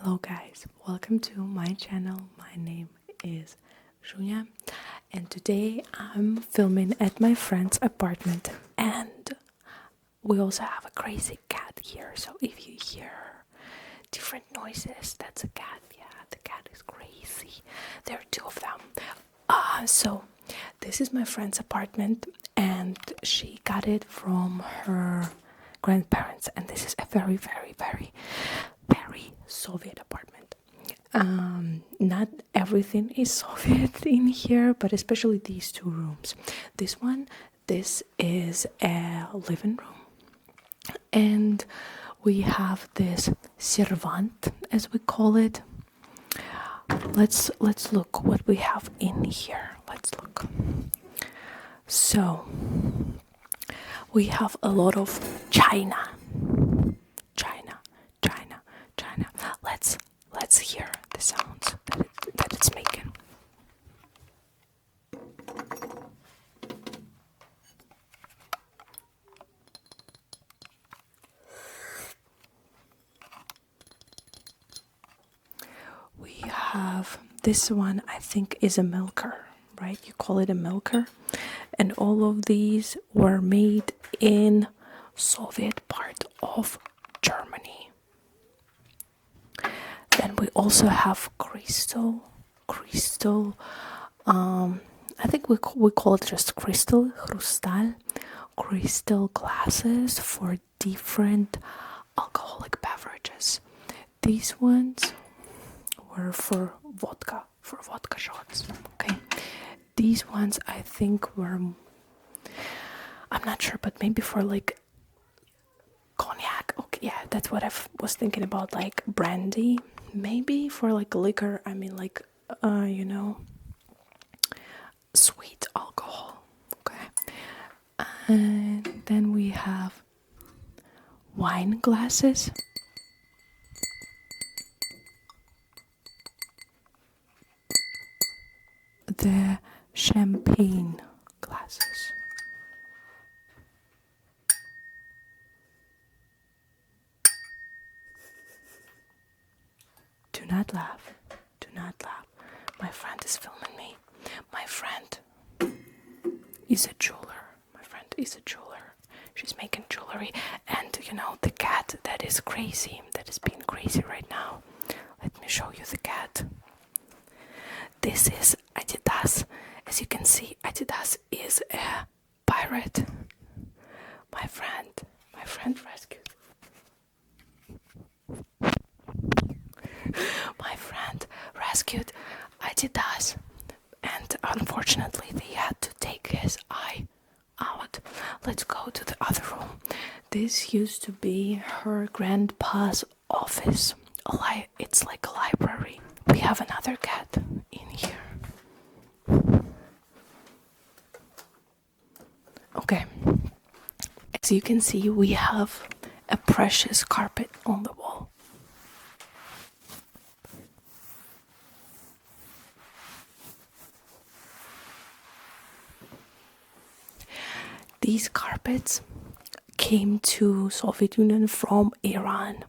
Hello guys, welcome to my channel. My name is Julia and today I'm filming at my friend's apartment and we also have a crazy cat here, so if you hear different noises, that's a cat. Yeah, the cat is crazy. There are two of them. So this is my friend's apartment and she got it from her grandparents, and this is a very Soviet apartment. Not everything is Soviet in here, but especially these two rooms. This is a living room, and we have this servant, as we call it. Let's look what we have in here. Let's look. So we have a lot of china. Let's hear the sounds that it's making. We have this one, I think is a milker, right? You call it a milker. And all of these were made in Soviet part of Germany. Then we also have crystal. I think we call it just crystal glasses for different alcoholic beverages. These ones were for vodka shots. Okay, these ones I think were, I'm not sure, but maybe for like cognac. Okay, yeah, that's what I was thinking about, like brandy. Maybe for like liquor, I mean like sweet alcohol. Okay, and then we have wine glasses. The champagne glasses. Do not laugh. Do not laugh. My friend is filming me. My friend is a jeweler. She's making jewelry, and the cat that is being crazy right now. Let me show you the cat. This is Adidas. As you can see, Adidas is a pirate. My friend rescued. My friend rescued Adidas, and unfortunately they had to take his eye out. Let's go to the other room. This used to be her grandpa's office. It's like a library. We have another cat in here. Okay. As you can see, we have a precious carpet on the wall. These carpets came to Soviet Union from Iran,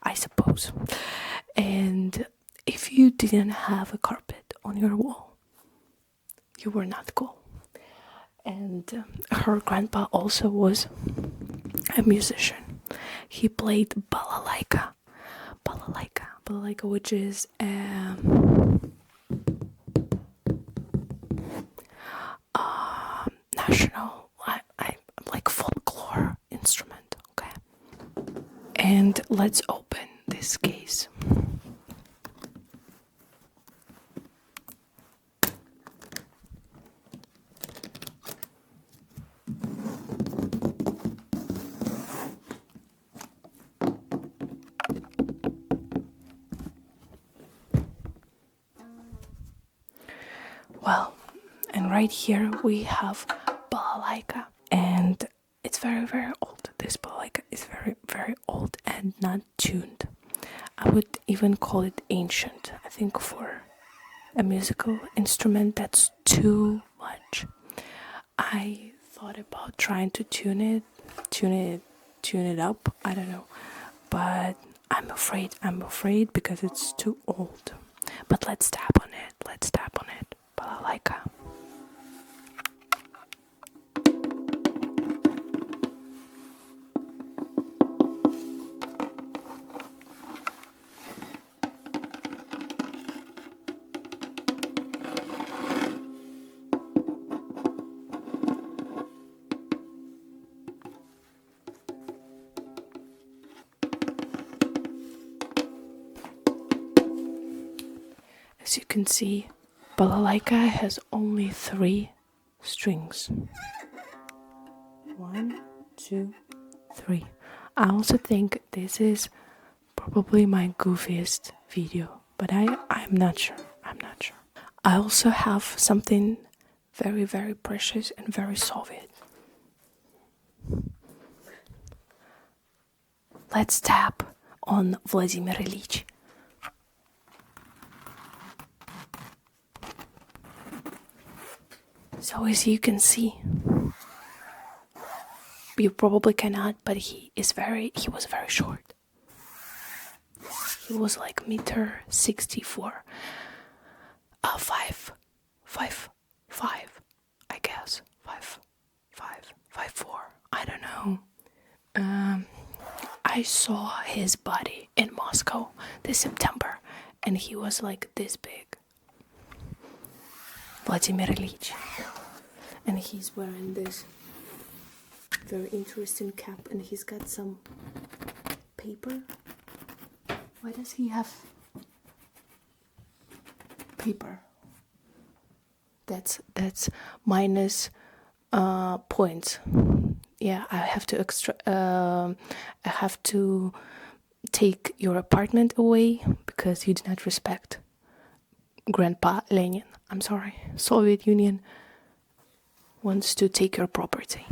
I suppose. And if you didn't have a carpet on your wall, you were not cool. And her grandpa also was a musician. He played balalaika, which is a national, like folklore instrument. Okay, and let's open this case. Well, and right here we have balalaika, and it's very old. This balalaika is very old and not tuned. I would even call it ancient. I think for a musical instrument that's too much. I thought about trying to tune it up. I don't know, but I'm afraid because it's too old. But let's tap on it. Balalaika. As you can see, balalaika has only 3 strings. 1, 2, 3. I also think this is probably my goofiest video, but I'm not sure. I also have something very, very precious and very Soviet. Let's tap on Vladimir Ilyich. So as you can see, you probably cannot, but he was very short. He was like meter 64. 5'5", I guess. 5'4", I don't know. I saw his body in Moscow this September, and he was like this big. Vladimir Ilyich. And he's wearing this very interesting cap, and he's got some paper. Why does he have paper? That's minus points. Yeah, I have to take your apartment away because you do not respect Grandpa Lenin. I'm sorry, Soviet Union wants to take your property.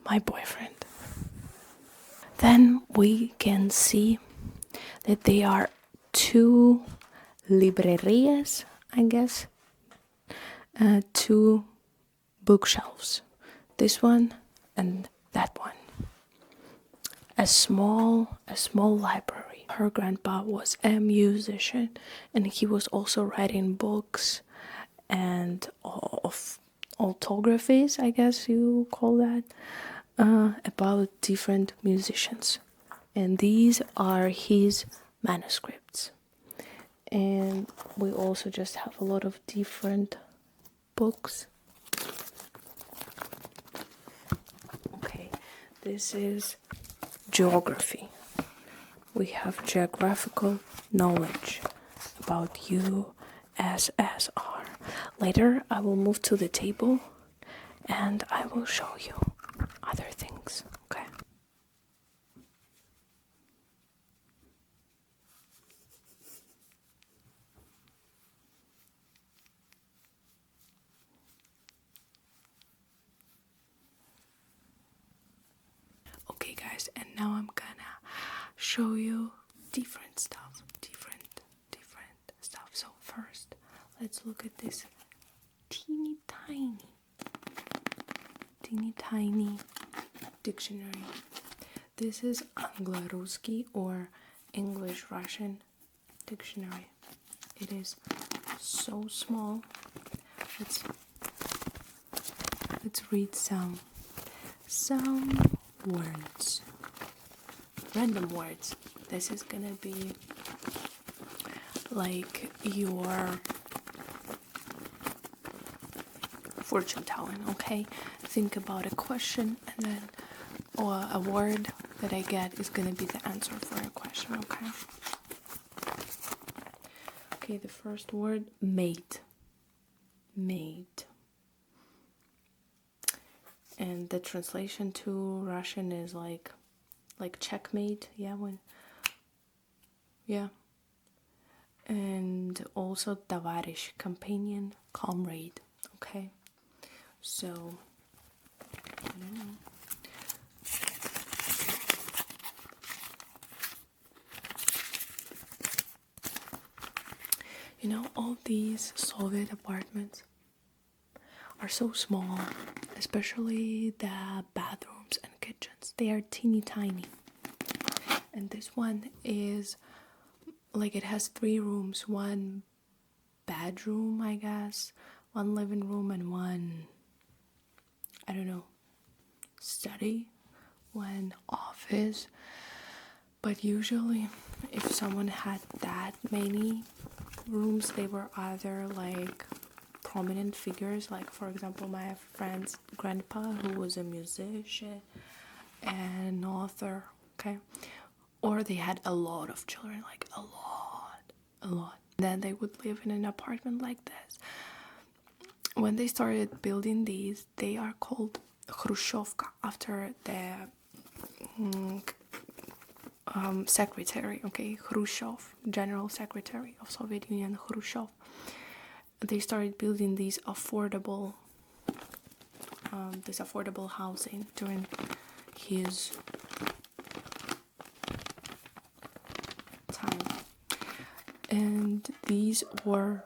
My boyfriend. Then we can see that there are 2 librerias, I guess, 2 bookshelves. This one and that one. A small library. Her grandpa was a musician, and he was also writing books and of autographies, I guess you call that, about different musicians. And these are his manuscripts. And we also just have a lot of different books. Okay, this is geography. We have geographical knowledge about USSR. Later I will move to the table and I will show you other things. Okay. Okay guys, and now I'm gonna show you different stuff. So first, let's look at this teeny tiny dictionary. This is Anglo-Ruski or English-Russian dictionary. It is so small. Let's read some words. Random words. This is gonna be like your fortune telling, okay? Think about a question and then or a word that I get is gonna be the answer for a question, okay? Okay, the first word, mate. And the translation to Russian is like checkmate, and also товарищ, companion, comrade, okay? So, I don't know. You know, all these Soviet apartments are so small, especially the bathrooms and kitchens. They are teeny tiny. And this one is like, it has 3 rooms, 1 bedroom, I guess, 1 living room, and 1, I don't know, study, 1 office. But usually, if someone had that many rooms, they were either like prominent figures, like for example my friend's grandpa, who was a musician and an author, okay, or they had a lot of children, like a lot. Then they would live in an apartment like this. When they started building these, they are called Khrushchevka, after the secretary, okay, Khrushchev, general secretary of Soviet Union, Khrushchev. They started building these affordable housing during his time, and these were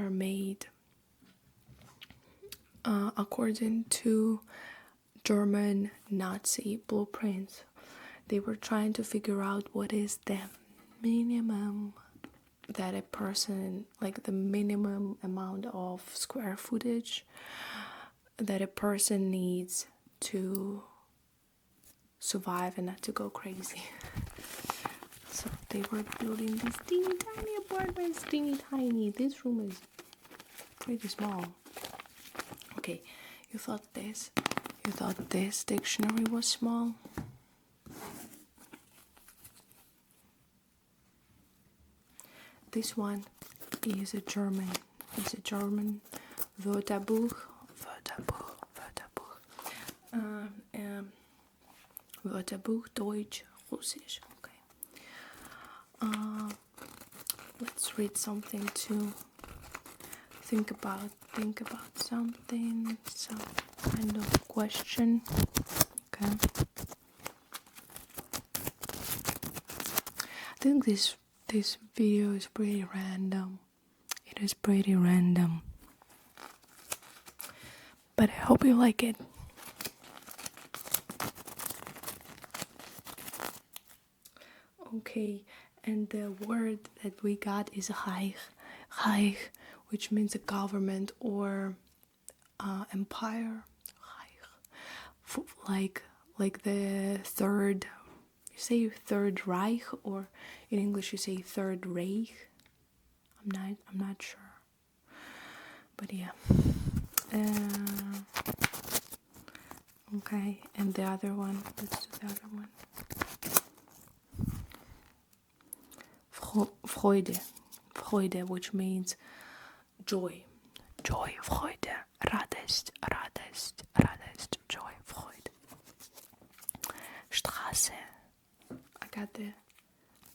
made according to German Nazi blueprints. They were trying to figure out what is the minimum that a person, like the minimum amount of square footage that a person needs to survive and not to go crazy. So they were building these teeny tiny apartments, teeny tiny. This room is pretty small. Okay, you thought this dictionary was small? This one is a German. It's a German Wörterbuch. Wörterbuch Deutsch, Russisch. Okay. Let's read something to think about something, some kind of question. Okay. I think this video is pretty random. It is pretty random. But I hope you like it. Okay, and the word that we got is Reich, which means a government or empire. Reich. Like the third, you say Third Reich, or in English you say Third Reich. I'm not sure, but yeah. Okay, and the other one. Let's do the other one. Freude, which means joy, Freude, Radost, joy, Freude. Straße, I got the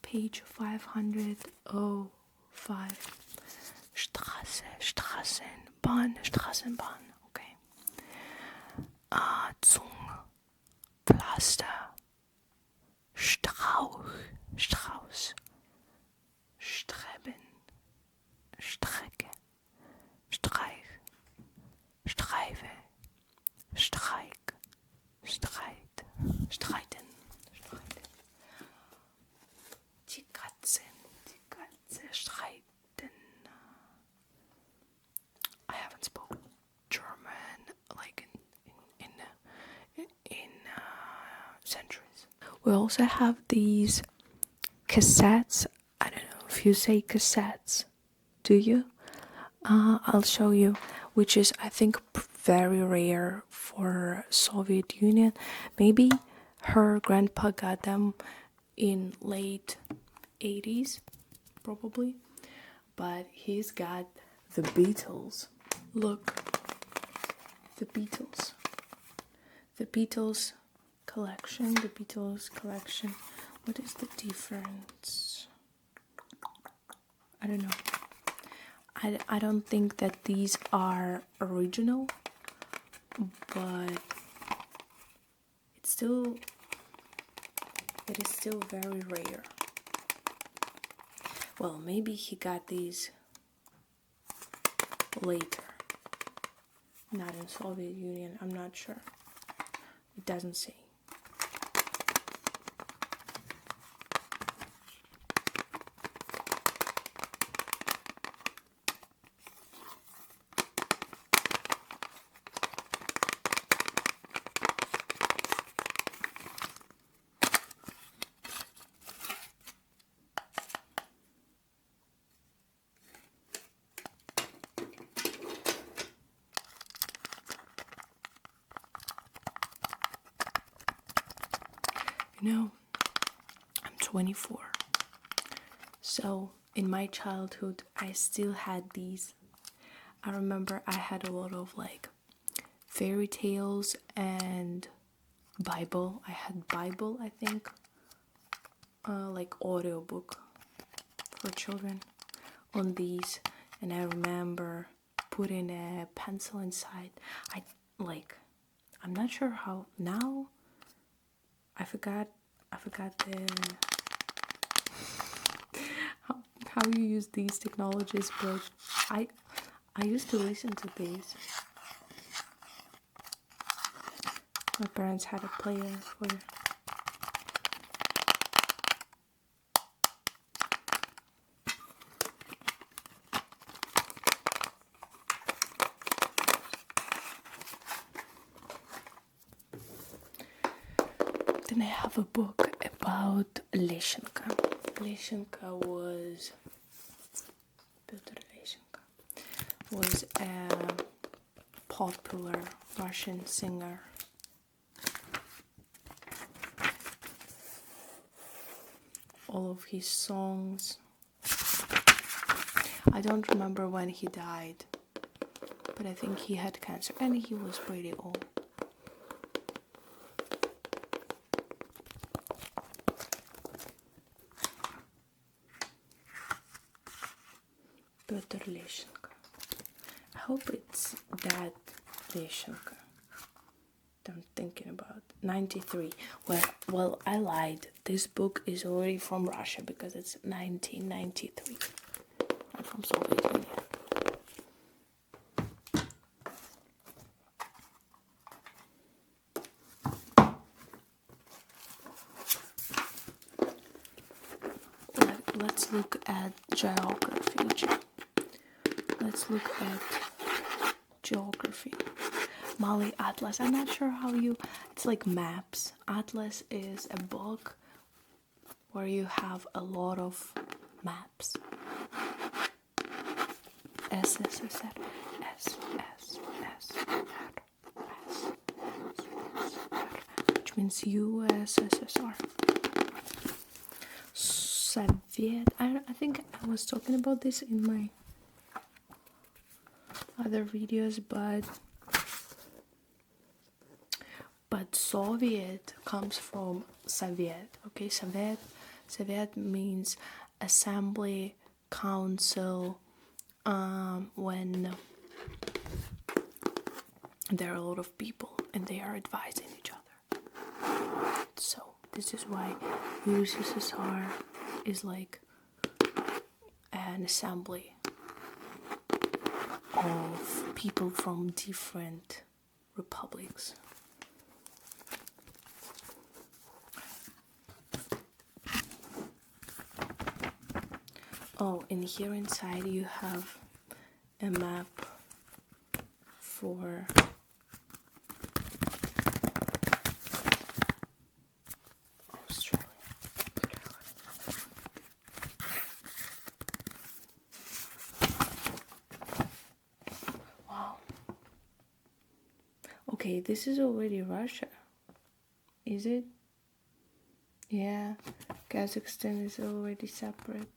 page 505. Straßenbahn, okay. Zunge, Pflaster, Strauß, Streben, Strecke, Streich, Streife, Streik, Streit, Streiten. Die Katze, streiten. I haven't spoken German like in centuries. We also have these cassettes. I don't know if you say cassettes. Do you? I'll show you, which is, I think, very rare for Soviet Union. Maybe her grandpa got them in late 80s, probably. But he's got the Beatles. Look, the Beatles collection. What is the difference? I don't know. I don't think that these are original, but it is still very rare. Well, maybe he got these later. Not in Soviet Union, I'm not sure. It doesn't say. You know, I'm 24. So in my childhood, I still had these. I remember I had a lot of like fairy tales and Bible. I had Bible, I think, like audiobook for children on these. And I remember putting a pencil inside. I'm not sure how now. I forgot the how you use these technologies, but I used to listen to these. My parents had a player for. Then I have a book about Leshenka. Leshenka was Pyotr Leshenka was a popular Russian singer. All of his songs. I don't remember when he died, but I think he had cancer and he was pretty old. Pyotr Leshenka. I hope it's that Leshenka that I'm thinking about. 93. Well, I lied. This book is already from Russia because it's 1993. Not from Soviet Union. Let's look at geography. Let's look at geography. Mali Atlas. I'm not sure how you. It's like maps. Atlas is a book where you have a lot of maps. SSSR. Which means USSR. Soviet. I think I was talking about this in my other videos, but Soviet comes from Soviet. Okay, Soviet means assembly, council. When there are a lot of people and they are advising each other. So this is why USSR is like an assembly of people from different republics. Oh, and here inside you have a map for Australia. Wow. Okay, this is already Russia. Is it? Yeah, Kazakhstan is already separate.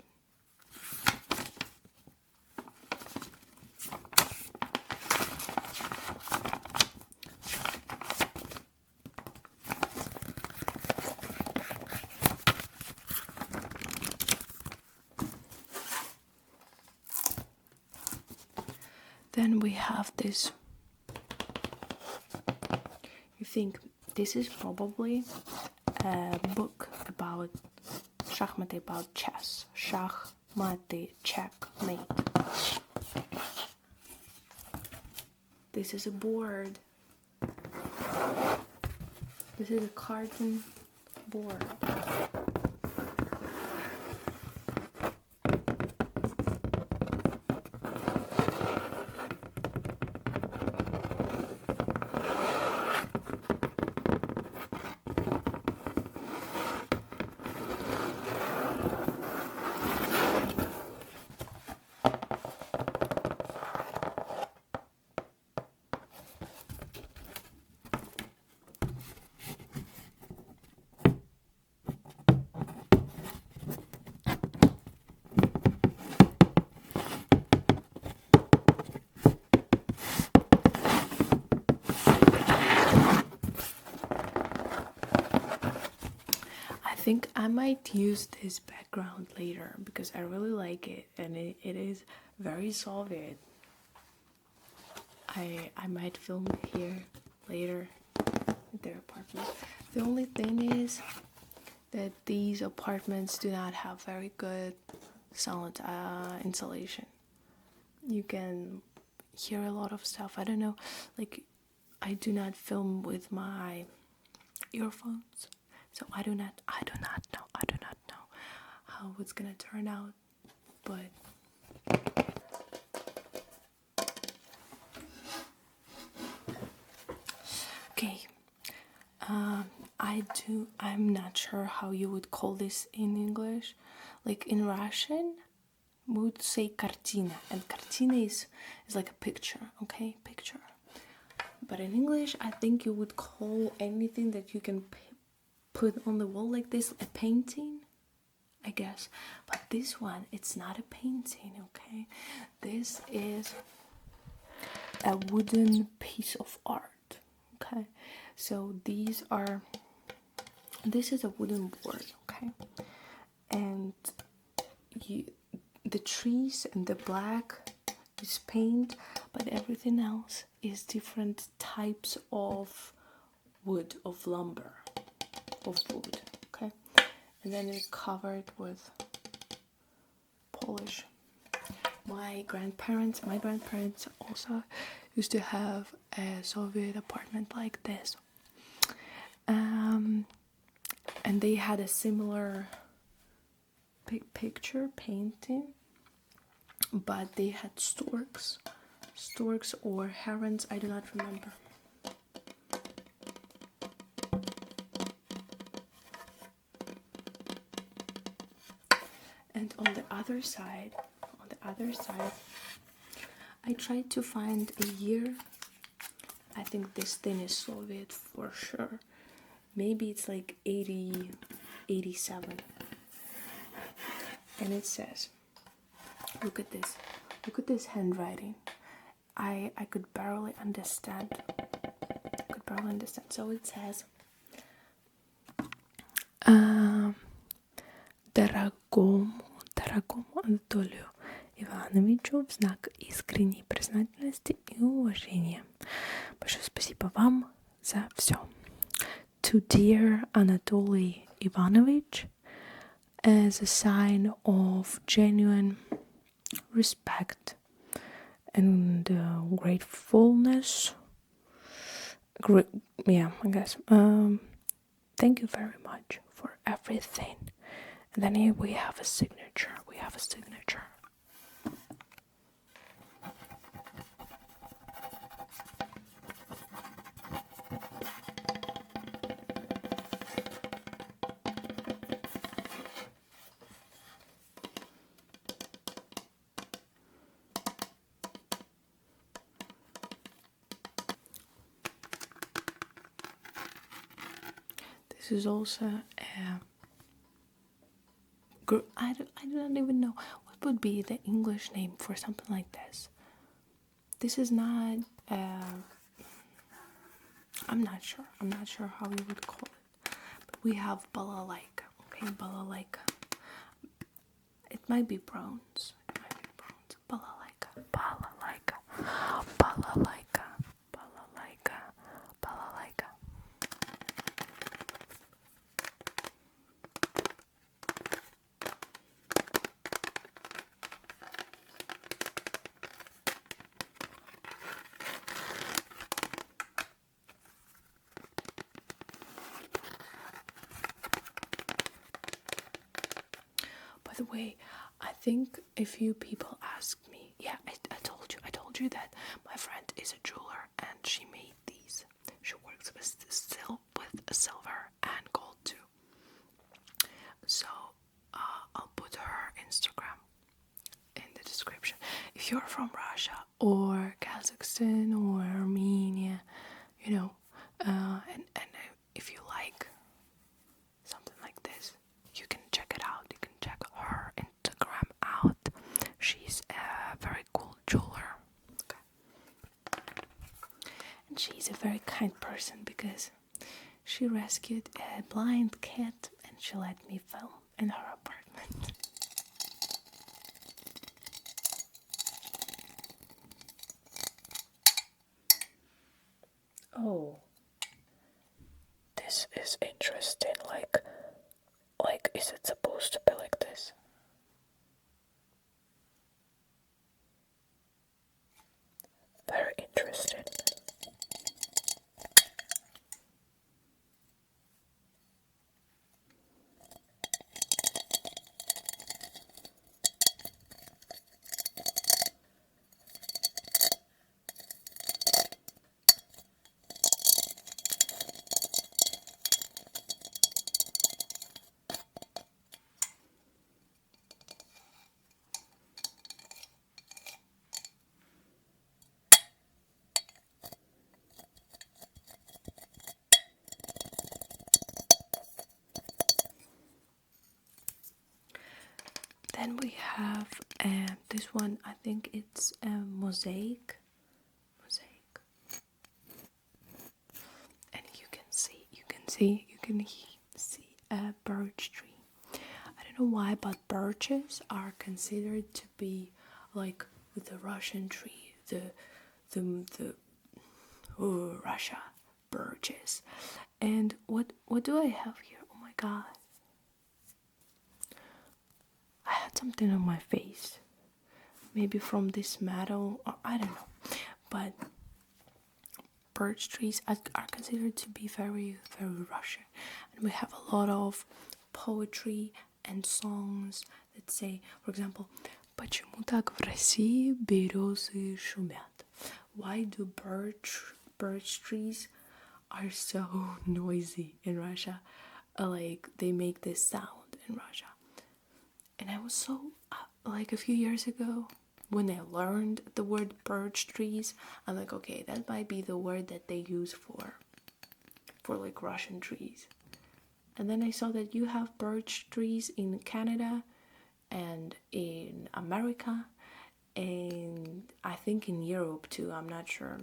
Then we have this. You think this is probably a book about Schachmatt, about chess. Schach Mate, checkmate. This is a board. This is a carton board. I think I might use this background later because I really like it, and it is very Soviet. I might film here later at their apartment. The only thing is that these apartments do not have very good sound insulation. You can hear a lot of stuff. I don't know, like I do not film with my earphones, so I do not know how it's gonna turn out, but okay. I'm not sure how you would call this in English. Like in Russian, we would say kartina, and kartina is like a picture, okay? Picture. But in English, I think you would call anything that you can put on the wall like this a painting, I guess. But this one, it's not a painting, okay? This is a wooden piece of art, okay? So this is a wooden board, okay? And the trees and the black is paint, but everything else is different types of wood, of lumber, of wood, okay? And then it's covered with polish. My grandparents also used to have a Soviet apartment like this. And they had a similar picture painting, but they had storks or herons, I do not remember. And on the other side, I tried to find a year. I think this thing is Soviet for sure. Maybe it's like 80, 87. And it says, look at this handwriting. I could barely understand. So it says, дорогому Анатолию Ивановичу в знак искренней признательности и уважения. Большое спасибо вам за все. To dear Anatoly Ivanovich, as a sign of genuine respect and gratefulness. I guess. Thank you very much for everything. And then here we have a signature. This is also I don't even know what would be the English name for something like this. This is not I'm not sure how you would call it, but we have balalaika. Okay, balalaika. It might be bronze. Balalaika. the way, I think a few people asked me. Yeah, I told you that my friend is a jeweler and she made these. She works with silver and gold too. So I'll put her Instagram in the description. If you're from Russia or Kazakhstan or Armenia, you know, and if you like something like this, you can check it out. You can check her Instagram out. She's a very cool jeweler. Okay. And she's a very kind person because she rescued a blind cat and she let me film in her apartment. Oh, this is interesting. Like, is it supposed to be like this? Very interesting. Then we have this one. I think it's a mosaic, and you can see a birch tree. I don't know why, but birches are considered to be like with the Russian tree, the Russia birches. And what do I have here? Oh my god. I had something on my face. Maybe from this metal, or I don't know. But birch trees are considered to be very, very Russian. And we have a lot of poetry and songs that say, for example, "Почему так в России березы шумят?" Why do birch trees are so noisy in Russia? Like, they make this sound in Russia. And I was so, like, a few years ago, when I learned the word birch trees, I'm like, okay, that might be the word that they use for like Russian trees. And then I saw that you have birch trees in Canada and in America and I think in Europe too. I'm not sure.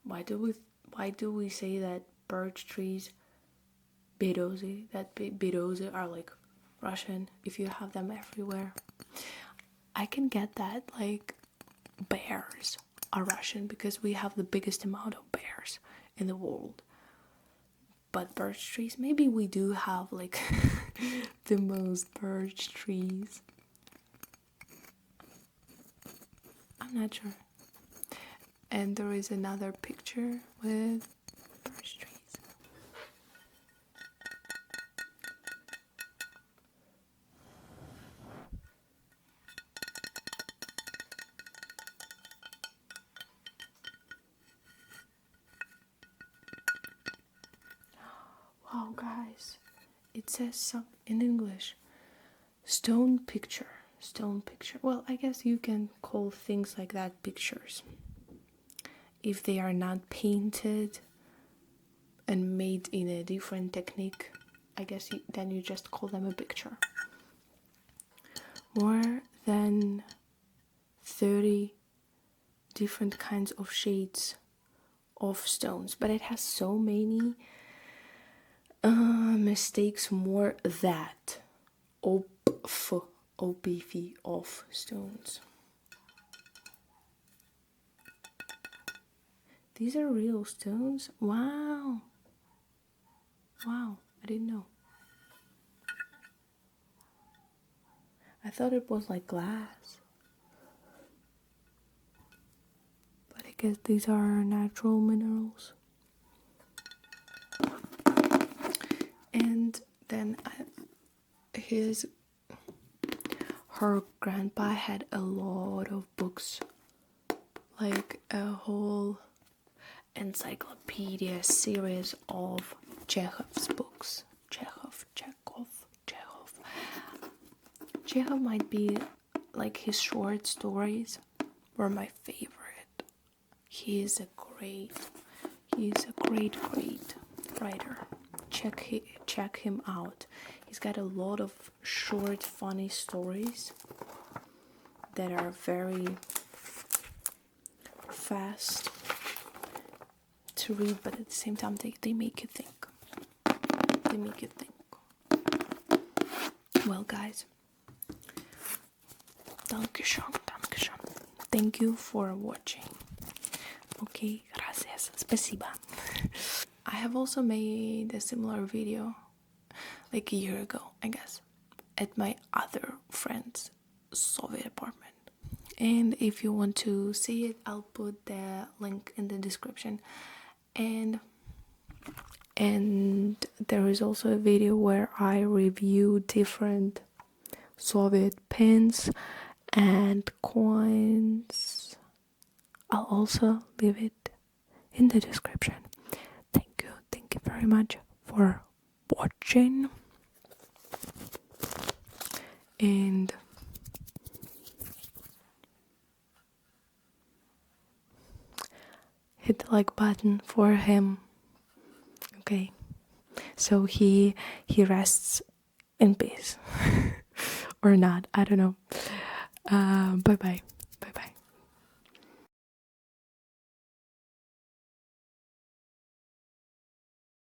Why do we say that birch trees, berozy are like Russian if you have them everywhere? I can get that, like, bears are Russian because we have the biggest amount of bears in the world. But birch trees, maybe we do have like the most birch trees. I'm not sure. And there is another picture with birch trees. Wow, guys, it says some in English. Stone picture. Well, I guess you can call things like that pictures if they are not painted and made in a different technique. I guess then you just call them a picture. More than 30 different kinds of shades of stones, but it has so many mistakes, more that OPV of stones. These are real stones? Wow, I didn't know. I thought it was like glass, but I guess these are natural minerals. And then her grandpa had a lot of books, like a whole encyclopedia series of Chekhov's books. Chekhov might be like his short stories were my favorite. He is a great writer. Check him out. He's got a lot of short, funny stories that are very fast to read, but at the same time they make you think. Well, guys, Dankeschön. Thank you for watching. Okay, gracias. Спасибо. I have also made a similar video like a year ago, I guess, at my other friend's Soviet apartment. And if you want to see it, I'll put the link in the description. And there is also a video where I review different Soviet pins and coins. I'll also leave it in the description. Thank you very much for watching, and hit the like button for him. Okay, so he rests in peace. Or not, I don't know. Bye bye.